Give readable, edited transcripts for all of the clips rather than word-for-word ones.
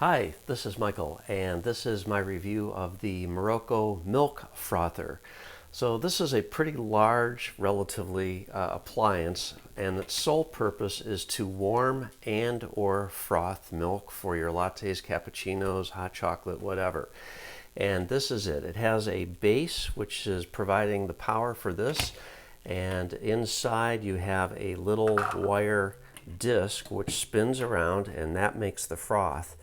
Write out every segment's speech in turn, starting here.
Hi, this is Michael, and this is my review of the Miroco Milk Frother. So this is a pretty large, relatively, appliance, and its sole purpose is to warm and or froth milk for your lattes, cappuccinos, hot chocolate, whatever. And this is it. It has a base, which is providing the power for this, and inside you have a little wire disc which spins around, and that makes the froth.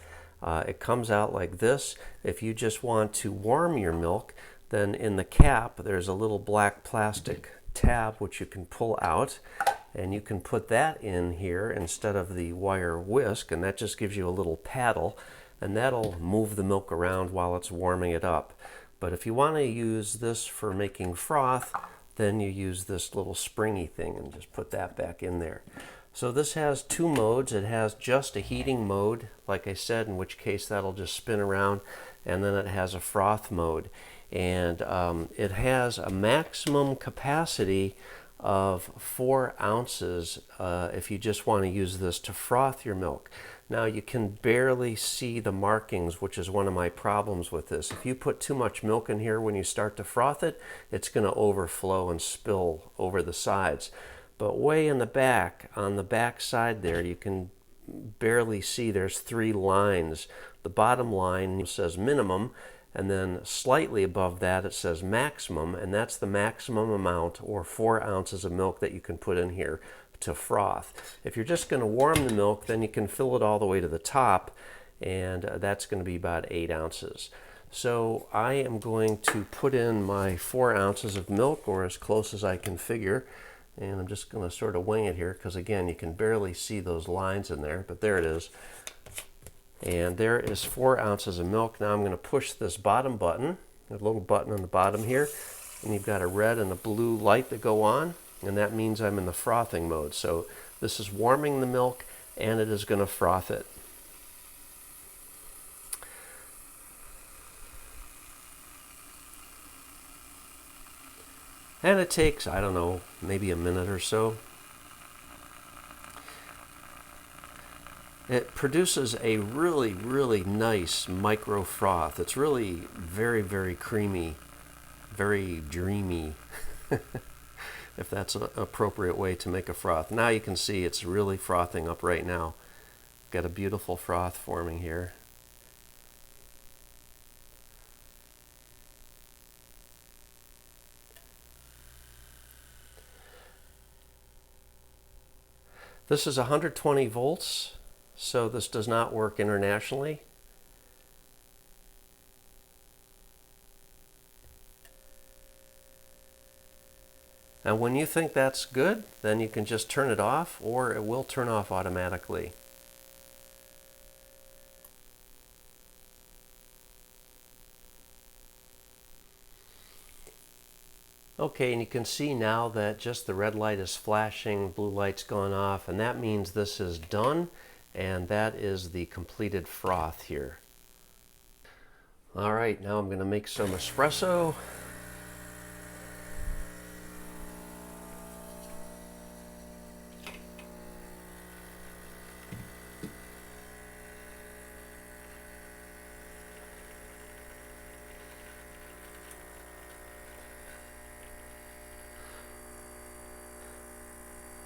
It comes out like this. If you just want to warm your milk, then in the cap there's a little black plastic tab which you can pull out, and you can put that in here instead of the wire whisk, and that just gives you a little paddle, and that'll move the milk around while it's warming it up. But if you want to use this for making froth, then you use this little springy thing and just put that back in there. So this has two modes. It has just a heating mode, like I said, in which case that'll just spin around, and then it has a froth mode. And it has a maximum capacity of 4 ounces if you just want to use this to froth your milk. Now you can barely see the markings, which is one of my problems with this. If you put too much milk in here when you start to froth it, it's going to overflow and spill over the sides. But way in the back, on the back side there, you can barely see there's 3 lines. The bottom line says minimum, and then slightly above that it says maximum, and that's the maximum amount, or 4 ounces of milk, that you can put in here to froth. If you're just going to warm the milk, then you can fill it all the way to the top, and that's going to be about 8 ounces. So I am going to put in my 4 ounces of milk, or as close as I can figure. And I'm just going to sort of wing it here because, again, you can barely see those lines in there, but there it is. And there is 4 ounces of milk. Now I'm going to push this bottom button, a little button on the bottom here, and you've got a red and a blue light that go on, and that means I'm in the frothing mode. So this is warming the milk, and it is going to froth it. And it takes, I don't know, maybe a minute or so. It produces a really, really nice micro froth. It's really very, very creamy, very dreamy, if that's an appropriate way to make a froth. Now you can see it's really frothing up right now. Got a beautiful froth forming here. This is 120 volts, so this does not work internationally. And when you think that's good, then you can just turn it off, or it will turn off automatically. Okay, and you can see now that just the red light is flashing, blue light's gone off, and that means this is done, and that is the completed froth here. All right, now I'm going to make some espresso.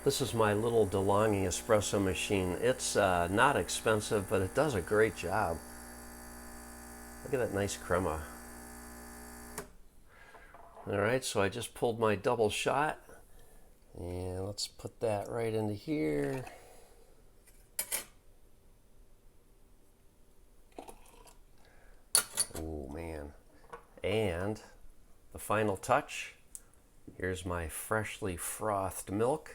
This is my little DeLonghi espresso machine. It's not expensive, but it does a great job. Look at that nice crema. All right, so I just pulled my double shot, and let's put that right into here. Oh man. And the final touch, here's my freshly frothed milk.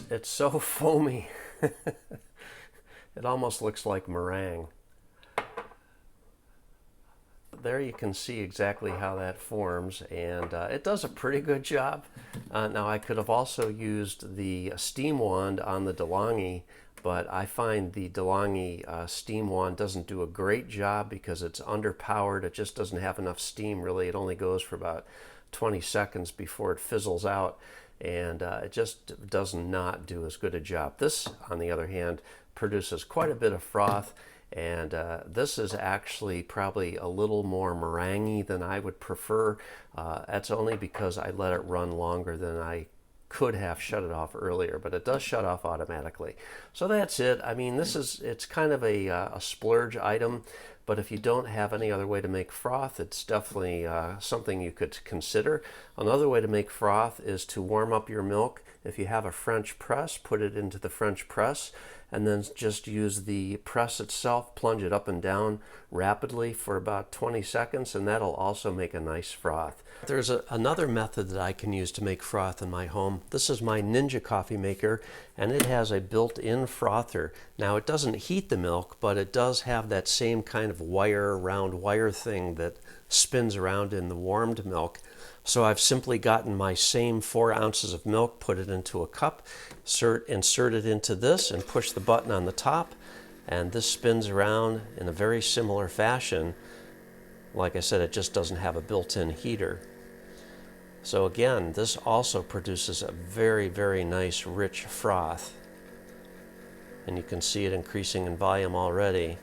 It's so foamy. It almost looks like meringue. there you can see exactly how that forms, and it does a pretty good job. Now I could have also used the steam wand on the DeLonghi, but I find the DeLonghi steam wand doesn't do a great job because it's underpowered. It just doesn't have enough steam, really. It only goes for about 20 seconds before it fizzles out, and it just does not do as good a job. This, on the other hand, produces quite a bit of froth, and this is actually probably a little more meringue than I would prefer. That's only because I let it run longer than I could have shut it off earlier, but it does shut off automatically. So that's it. I mean, it's kind of a splurge item, but if you don't have any other way to make froth, it's definitely something you could consider. Another way to make froth is to warm up your milk. If you have a French press, put it into the French press, and then just use the press itself, plunge it up and down rapidly for about 20 seconds, and that'll also make a nice froth. There's another method that I can use to make froth in my home. This is my Ninja coffee maker, and it has a built-in frother. Now, it doesn't heat the milk, but it does have that same kind of round wire thing that spins around in the warmed milk. So I've simply gotten my same 4 ounces of milk, put it into a cup, insert it into this, and push the button on the top, and this spins around in a very similar fashion. Like I said, it just doesn't have a built-in heater. So again, this also produces a very, very nice rich froth, and you can see it increasing in volume already.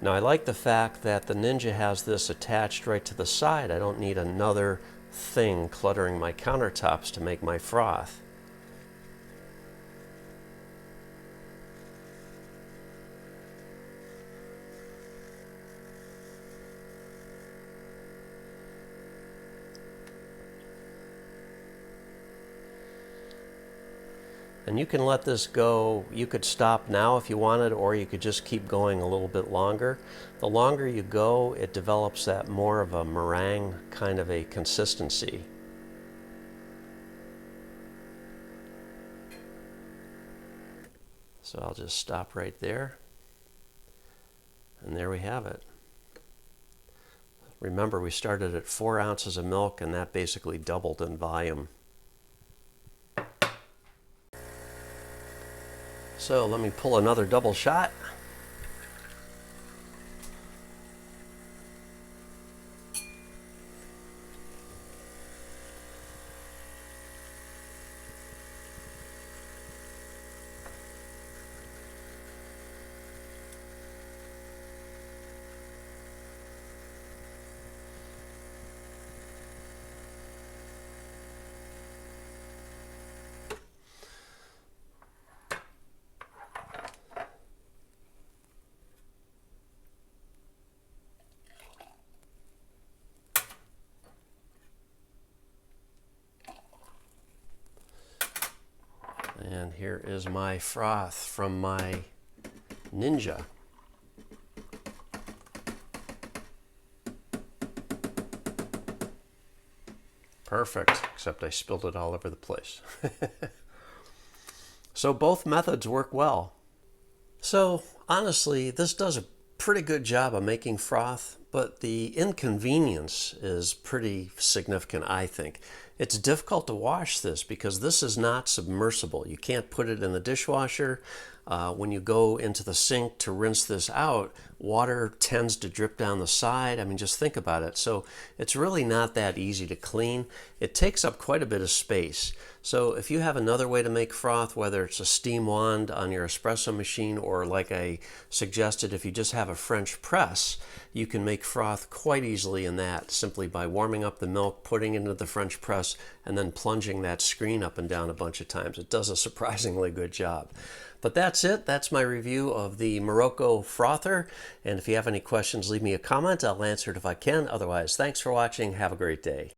Now, I like the fact that the Ninja has this attached right to the side. I don't need another thing cluttering my countertops to make my froth. And you can let this go. You could stop now if you wanted, or you could just keep going a little bit longer. The longer you go, it develops that more of a meringue kind of a consistency. So I'll just stop right there. And there we have it. Remember, we started at 4 ounces of milk, and that basically doubled in volume. So let me pull another double shot. And here is my froth from my Ninja. Perfect, except I spilled it all over the place. So both methods work well. So honestly, this does a pretty good job of making froth, but the inconvenience is pretty significant, I think. It's difficult to wash this because this is not submersible. You can't put it in the dishwasher. When you go into the sink to rinse this out, water tends to drip down the side. I mean, just think about it. So it's really not that easy to clean. It takes up quite a bit of space. So if you have another way to make froth, whether it's a steam wand on your espresso machine, or like I suggested, if you just have a French press, you can make froth quite easily in that, simply by warming up the milk, putting it into the French press, and then plunging that screen up and down a bunch of times. It does a surprisingly good job. But that's it. That's my review of the Miroco Frother. And if you have any questions, leave me a comment. I'll answer it if I can. Otherwise, thanks for watching. Have a great day.